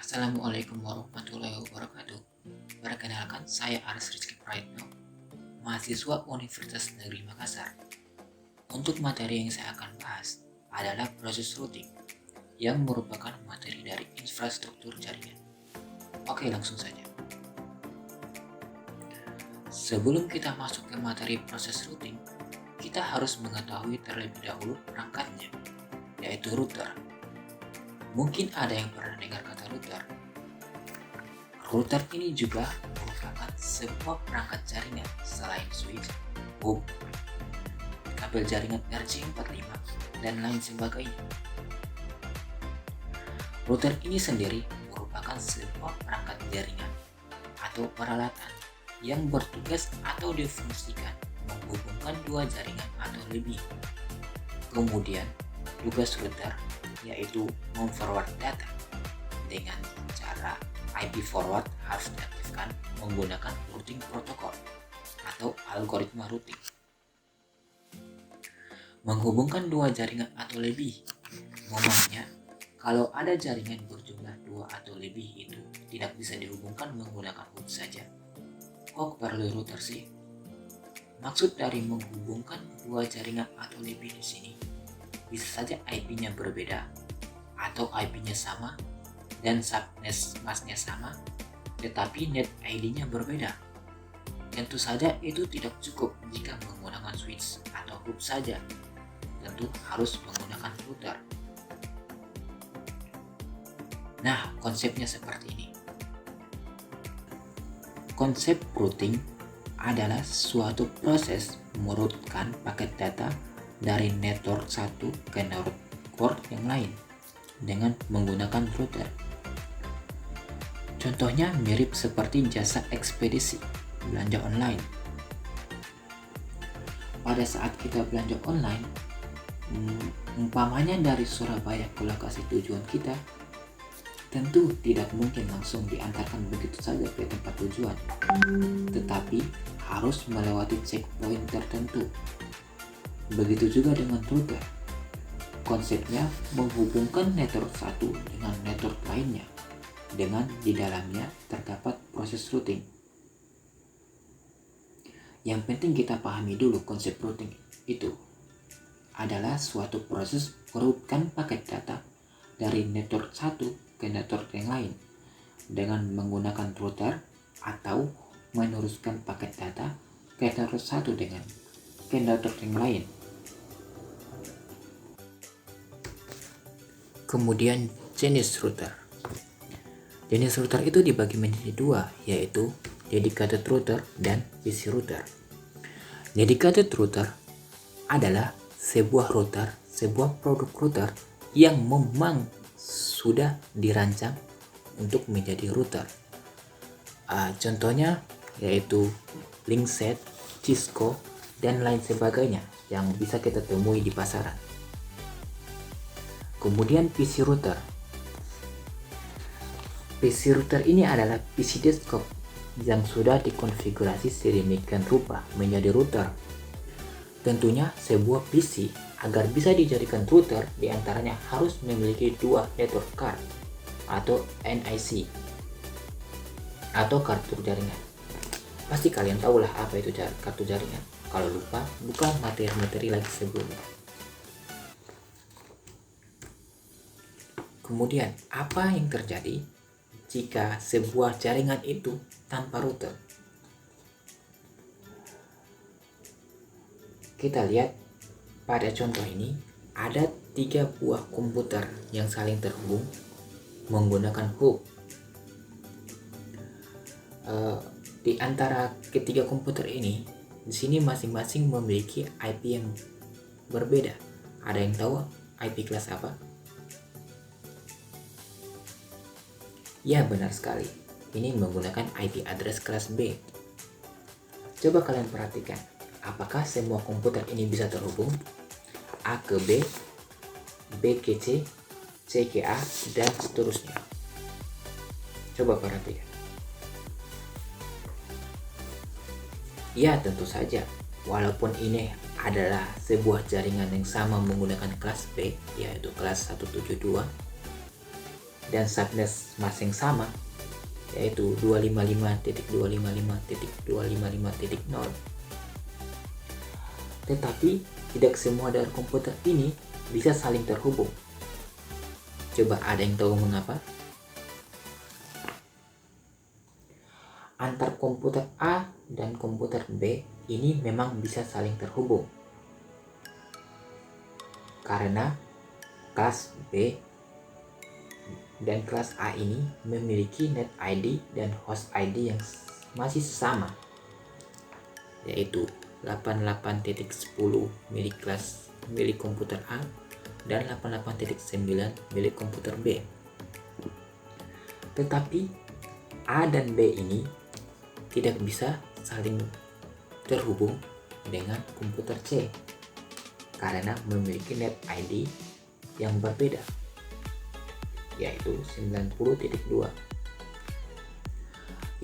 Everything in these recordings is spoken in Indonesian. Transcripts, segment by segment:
Assalamualaikum warahmatullahi wabarakatuh. Perkenalkan, saya Aris Rizky Praetno, mahasiswa Universitas Negeri Makassar. Untuk materi yang saya akan bahas adalah proses routing, yang merupakan materi dari infrastruktur jaringan. Oke, langsung saja. Sebelum kita masuk ke materi proses routing, kita harus mengetahui terlebih dahulu perangkatnya, yaitu router. Mungkin ada yang pernah dengar kata router. Router ini juga merupakan sebuah perangkat jaringan selain switch, hub, kabel jaringan RJ45, dan lain sebagainya. Router ini sendiri merupakan sebuah perangkat jaringan atau peralatan yang bertugas atau difungsikan menghubungkan dua jaringan atau lebih. Kemudian, tugas router yaitu memforward data dengan cara IP forward harus diaktifkan menggunakan routing protocol atau algoritma routing. Menghubungkan dua jaringan atau lebih, memangnya kalau ada jaringan berjumlah dua atau lebih itu tidak bisa dihubungkan menggunakan hub saja. Kok perlu router sih? Maksud dari menghubungkan dua jaringan atau lebih di sini bisa saja IP-nya berbeda atau IP-nya sama dan subnet masknya sama, tetapi net ID-nya berbeda. Tentu saja itu tidak cukup jika menggunakan switch atau hub saja. Tentu harus menggunakan router. Nah, konsepnya seperti ini. Konsep routing adalah suatu proses merutkan paket data dari network satu ke network yang lain dengan menggunakan router. Contohnya mirip seperti jasa ekspedisi belanja online. Pada saat kita belanja online, umpamanya dari Surabaya ke lokasi tujuan kita, tentu tidak mungkin langsung diantarkan begitu saja ke tempat tujuan, tetapi harus melewati checkpoint tertentu. Begitu juga dengan router. Konsepnya menghubungkan network satu dengan network lainnya, dengan di dalamnya terdapat proses routing. Yang penting kita pahami dulu konsep routing itu adalah suatu proses merutkan paket data dari network satu ke network yang lain dengan menggunakan router atau meneruskan paket data ke network satu dengan ke network yang lain. Kemudian jenis router. Jenis router itu dibagi menjadi dua, yaitu dedicated router dan PC router. Dedicated router adalah sebuah produk router yang memang sudah dirancang untuk menjadi router. Contohnya yaitu Linksat, Cisco, dan lain sebagainya yang bisa kita temui di pasaran. Kemudian PC router. PC router ini adalah PC desktop yang sudah dikonfigurasi sedemikian rupa menjadi router. Tentunya sebuah PC agar bisa dijadikan router diantaranya harus memiliki dua network card atau NIC atau kartu jaringan. Pasti kalian tahulah apa itu kartu jaringan. Kalau lupa, buka materi-materi lagi sebelumnya. Kemudian, apa yang terjadi jika sebuah jaringan itu tanpa router? Kita lihat pada contoh ini, ada 3 buah komputer yang saling terhubung menggunakan hub. Di antara ketiga komputer ini, di sini masing-masing memiliki IP yang berbeda. Ada yang tahu IP kelas apa? Ya, benar sekali. Ini menggunakan IP address kelas B. Coba kalian perhatikan, apakah semua komputer ini bisa terhubung? A ke B, B ke C, C ke A, dan seterusnya. Coba perhatikan. Ya, tentu saja. Walaupun ini adalah sebuah jaringan yang sama menggunakan kelas B, yaitu kelas 172, dan subnet masing sama, yaitu 255.255.255.0. Tetapi tidak semua dari komputer ini bisa saling terhubung. Coba ada yang tahu mengapa? Antar komputer A dan komputer B ini memang bisa saling terhubung. Karena kelas B dan kelas A ini memiliki net ID dan host ID yang masih sama, yaitu 88.10 milik komputer A dan 88.9 milik komputer B. Tetapi A dan B ini tidak bisa saling terhubung dengan komputer C karena memiliki net ID yang berbeda, yaitu 90.2.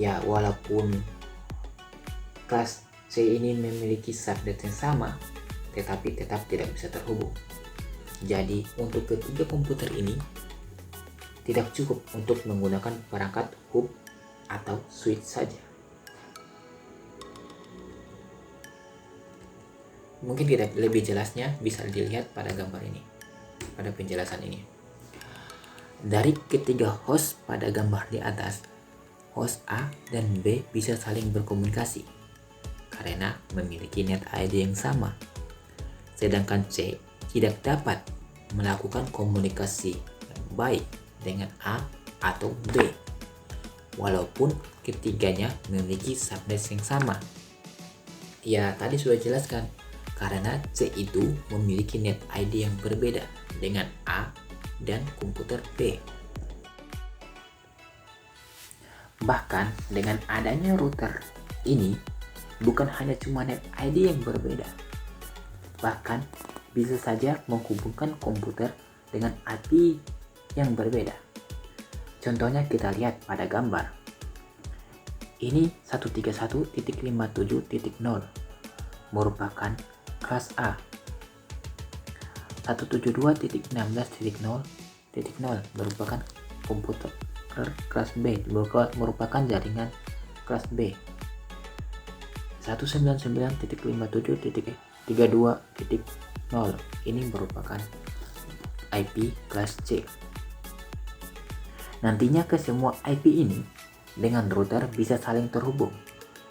Ya, walaupun kelas C ini memiliki subnet yang sama, tetapi tetap tidak bisa terhubung. Jadi untuk ketiga komputer ini tidak cukup untuk menggunakan perangkat hub atau switch saja. Mungkin tidak lebih jelasnya bisa dilihat pada gambar ini, pada penjelasan ini. Dari ketiga host pada gambar di atas, host A dan B bisa saling berkomunikasi karena memiliki net ID yang sama. Sedangkan C tidak dapat melakukan komunikasi yang baik dengan A atau B, walaupun ketiganya memiliki subnet yang sama. Ya, tadi sudah jelaskan, karena C itu memiliki net ID yang berbeda dengan A dan komputer B. Bahkan dengan adanya router ini, bukan hanya cuma net ID yang berbeda, bahkan bisa saja menghubungkan komputer dengan IP yang berbeda. Contohnya kita lihat pada gambar. Ini 131.57.0 merupakan kelas A. 172.16.0.0 merupakan komputer kelas B, merupakan jaringan kelas B. 199.57.32.0 ini merupakan IP kelas C. Nantinya ke semua IP ini dengan router bisa saling terhubung,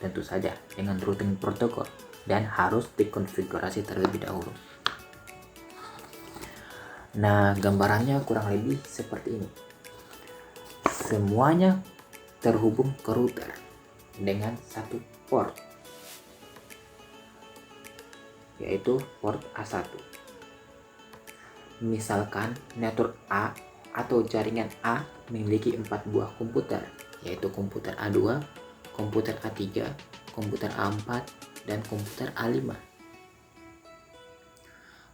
tentu saja dengan routing protokol, dan harus dikonfigurasi terlebih dahulu. Nah, gambarannya kurang lebih seperti ini. Semuanya terhubung ke router dengan satu port, yaitu port A1. Misalkan network A atau jaringan A memiliki 4 buah komputer, yaitu komputer A2, komputer A3, komputer A4, dan komputer A5.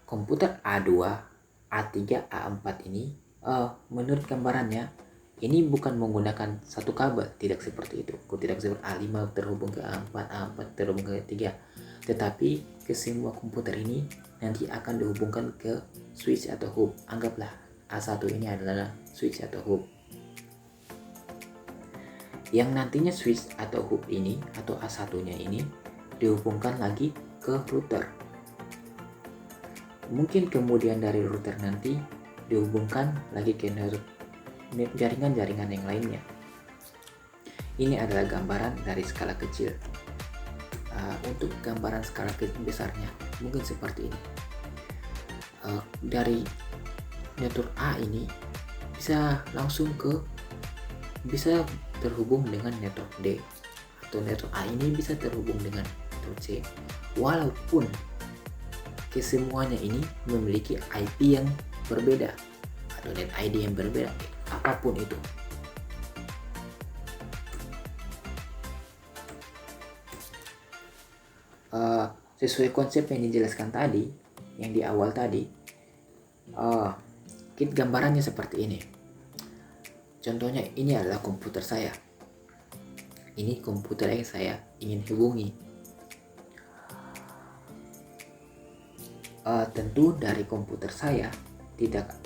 Komputer A2, A3, A4 ini menurut gambarannya ini bukan menggunakan satu kabel, tidak seperti itu. Tidak seperti A5 terhubung ke A4, A4 terhubung ke A3, tetapi ke semua komputer ini nanti akan dihubungkan ke switch atau hub. Anggaplah A1 ini adalah switch atau hub, yang nantinya switch atau hub ini atau A1-nya ini dihubungkan lagi ke router. Mungkin kemudian dari router nanti dihubungkan lagi ke jaringan-jaringan yang lainnya. Ini adalah gambaran dari skala kecil. Untuk gambaran skala besarnya mungkin seperti ini. Dari network A ini bisa terhubung dengan network D, atau network A ini bisa terhubung dengan network C, walaupun kesemuanya ini memiliki IP yang berbeda atau net ID yang berbeda, apapun itu. Sesuai konsep yang dijelaskan tadi, yang di awal tadi, kit gambarannya seperti ini. Contohnya ini adalah komputer saya. Ini komputer yang saya ingin hubungi. Tentu dari komputer saya tidak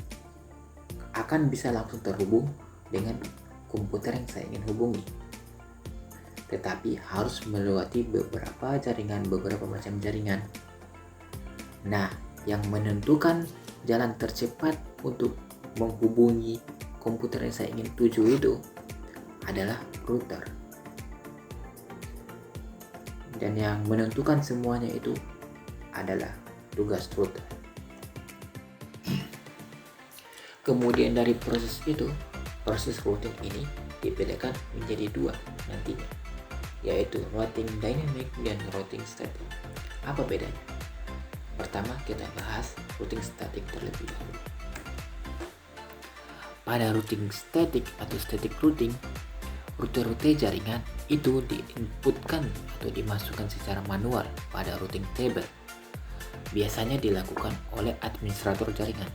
akan bisa langsung terhubung dengan komputer yang saya ingin hubungi, tetapi harus melewati beberapa macam jaringan. Nah, yang menentukan jalan tercepat untuk menghubungi komputer yang saya ingin tuju itu adalah router. Dan yang menentukan semuanya itu adalah tugas router. Kemudian dari proses routing ini dibedakan menjadi dua nantinya, yaitu routing dynamic dan routing static. Apa bedanya? Pertama, kita bahas routing static terlebih dahulu. Pada routing static atau static routing, rute-rute jaringan itu diinputkan atau dimasukkan secara manual pada routing table. Biasanya dilakukan oleh administrator jaringan.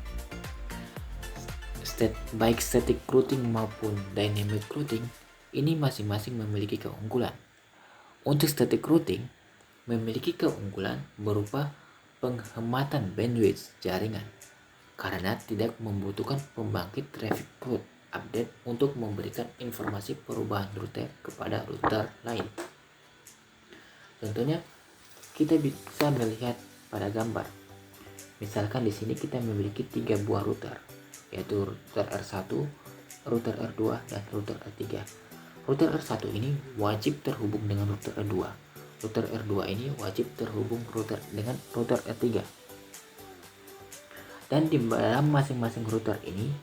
Baik static routing maupun dynamic routing ini masing-masing memiliki keunggulan. Untuk static routing memiliki keunggulan berupa penghematan bandwidth jaringan karena tidak membutuhkan pembangkit traffic route update untuk memberikan informasi perubahan rute kepada router lain. Contohnya, kita bisa melihat pada gambar. Misalkan di sini kita memiliki 3 buah router, yaitu router R1, router R2, dan router R3. Router R1 ini wajib terhubung dengan router R2. Router R2 ini wajib terhubung dengan router R3. Dan di dalam masing-masing router ini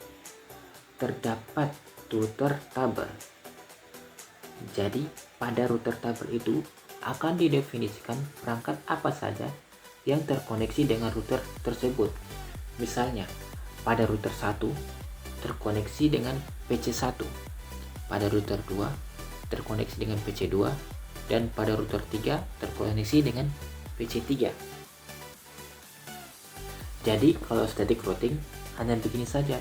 terdapat router tabel. Jadi pada router tabel itu akan didefinisikan perangkat apa saja yang terkoneksi dengan router tersebut. Misalnya, pada router 1 terkoneksi dengan PC1, pada router 2 terkoneksi dengan PC2, dan pada router 3 terkoneksi dengan PC3. Jadi kalau static routing hanya begini saja.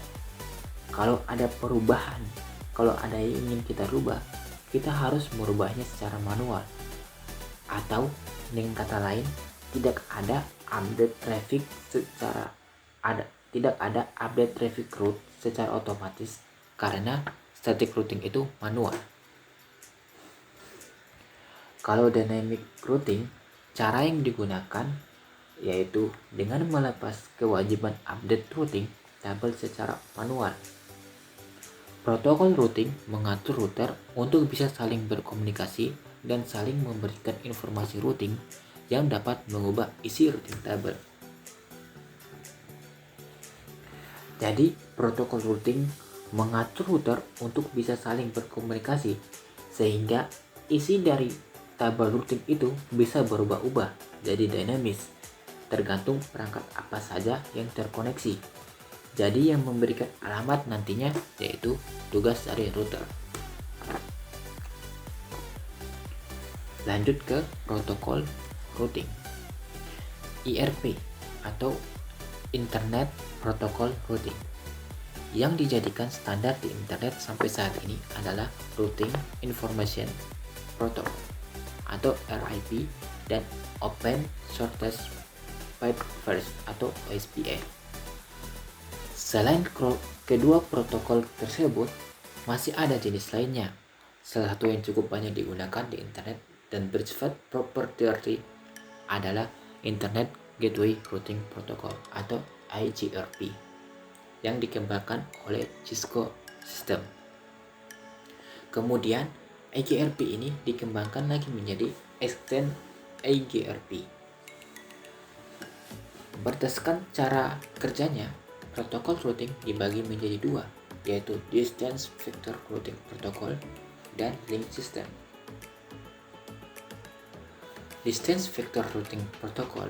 Kalau ada perubahan, kalau ada yang ingin kita rubah, kita harus merubahnya secara manual. Atau dengan kata lain, tidak ada update traffic route secara otomatis karena static routing itu manual. Kalau dynamic routing, cara yang digunakan yaitu dengan melepas kewajiban update routing tabel secara manual. Protokol routing mengatur router untuk bisa saling berkomunikasi dan saling memberikan informasi routing yang dapat mengubah isi routing table. Jadi, protokol routing mengatur router untuk bisa saling berkomunikasi sehingga isi dari tabel routing itu bisa berubah-ubah jadi dinamis, tergantung perangkat apa saja yang terkoneksi. Jadi yang memberikan alamat nantinya yaitu tugas dari router. Lanjut ke protokol routing. IRP atau Internet Protocol Routing yang dijadikan standar di internet sampai saat ini adalah Routing Information Protocol atau RIP dan Open Shortest Path First atau OSPF. Selain kedua protokol tersebut, masih ada jenis lainnya. Salah satu yang cukup banyak digunakan di internet dan bersifat proprietary adalah Internet Gateway Routing Protocol atau IGRP yang dikembangkan oleh Cisco System. Kemudian IGRP ini dikembangkan lagi menjadi Extend IGRP. Berdasarkan cara kerjanya, protokol routing dibagi menjadi dua, yaitu Distance Vector Routing Protocol dan Link System. Distance Vector Routing Protocol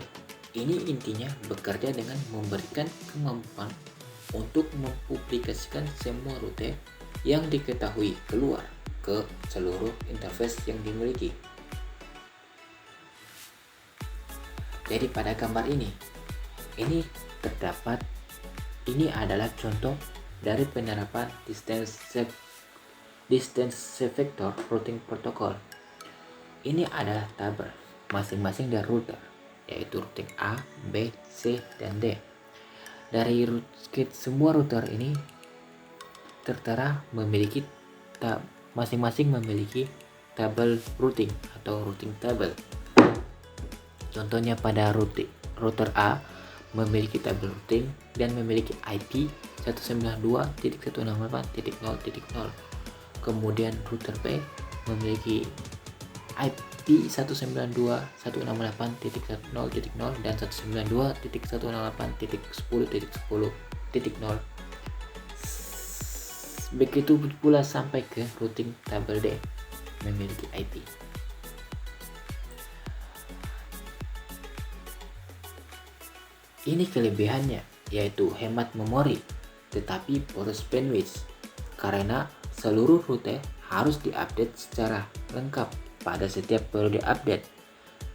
ini intinya bekerja dengan memberikan kemampuan untuk mempublikasikan semua rute yang diketahui keluar ke seluruh interface yang dimiliki. Jadi pada gambar ini adalah contoh dari penerapan Distance Vector Routing Protocol. Ini adalah tabel masing-masing dari router, yaitu routing A, B, C, dan D. Dari semua router ini tertera masing-masing memiliki tabel routing atau routing table. Contohnya pada router A memiliki tabel routing dan memiliki IP 192.168.0.0. Kemudian router B memiliki IP 192.168.0.0 dan 192.168.10.10.0. Begitu pula sampai ke routing tabel D memiliki IP. Ini kelebihannya, yaitu hemat memori, tetapi boros bandwidth, karena seluruh rute harus diupdate secara lengkap pada setiap periode update.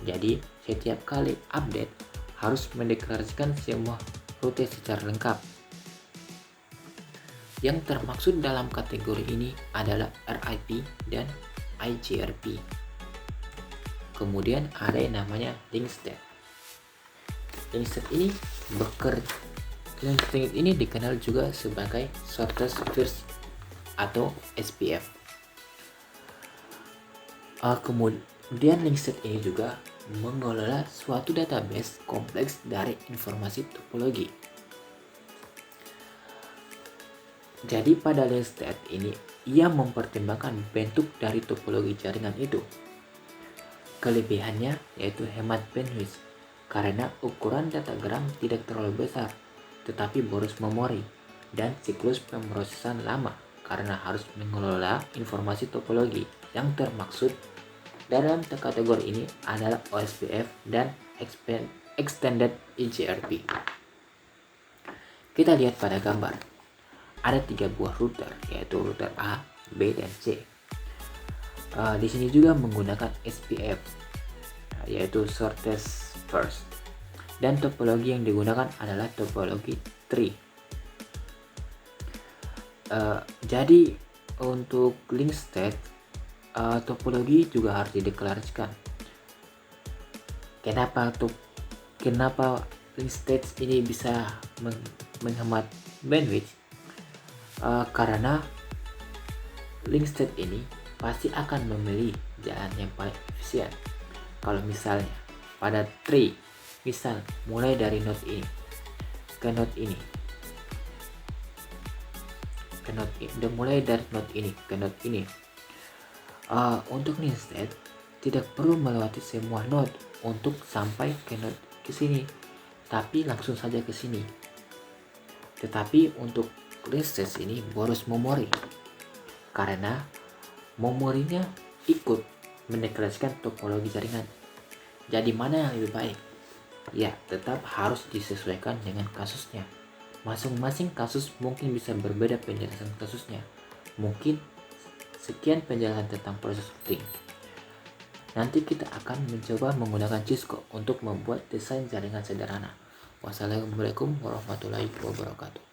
Jadi, setiap kali update harus mendeklarasikan semua rute secara lengkap. Yang termaksud dalam kategori ini adalah RIP dan IGRP. Kemudian ada yang namanya link state. Link state ini dikenal juga sebagai shortest first atau SPF. Kemudian link state ini juga mengelola suatu database kompleks dari informasi topologi. Jadi pada link state ini ia mempertimbangkan bentuk dari topologi jaringan itu. Kelebihannya yaitu hemat bandwidth, karena ukuran datagram tidak terlalu besar, tetapi boros memori, dan siklus pemrosesan lama karena harus mengelola informasi topologi. Yang termaksud dalam kategori ini adalah OSPF dan Extended IGRP. Kita lihat pada gambar. Ada 3 buah router, yaitu router A, B, dan C. Di sini juga menggunakan SPF, yaitu shortest first, dan topologi yang digunakan adalah topologi tree. Jadi untuk link state, topologi juga harus dideklarasikan. Kenapa link state ini bisa menghemat bandwidth? Karena link state ini pasti akan memilih jalan yang paling efisien. Kalau misalnya pada tree, misal mulai dari node ini ke node ini, mulai dari node ini ke node ini, untuk link state tidak perlu melewati semua node untuk sampai ke node ke sini, tapi langsung saja ke sini. Tetapi untuk link state ini boros memori, karena memorinya ikut mendeklarasikan topologi jaringan. Jadi mana yang lebih baik? Ya, tetap harus disesuaikan dengan kasusnya. Masing-masing kasus mungkin bisa berbeda penjelasan kasusnya. Mungkin sekian penjelasan tentang proses routing. Nanti kita akan mencoba menggunakan Cisco untuk membuat desain jaringan sederhana. Wassalamualaikum warahmatullahi wabarakatuh.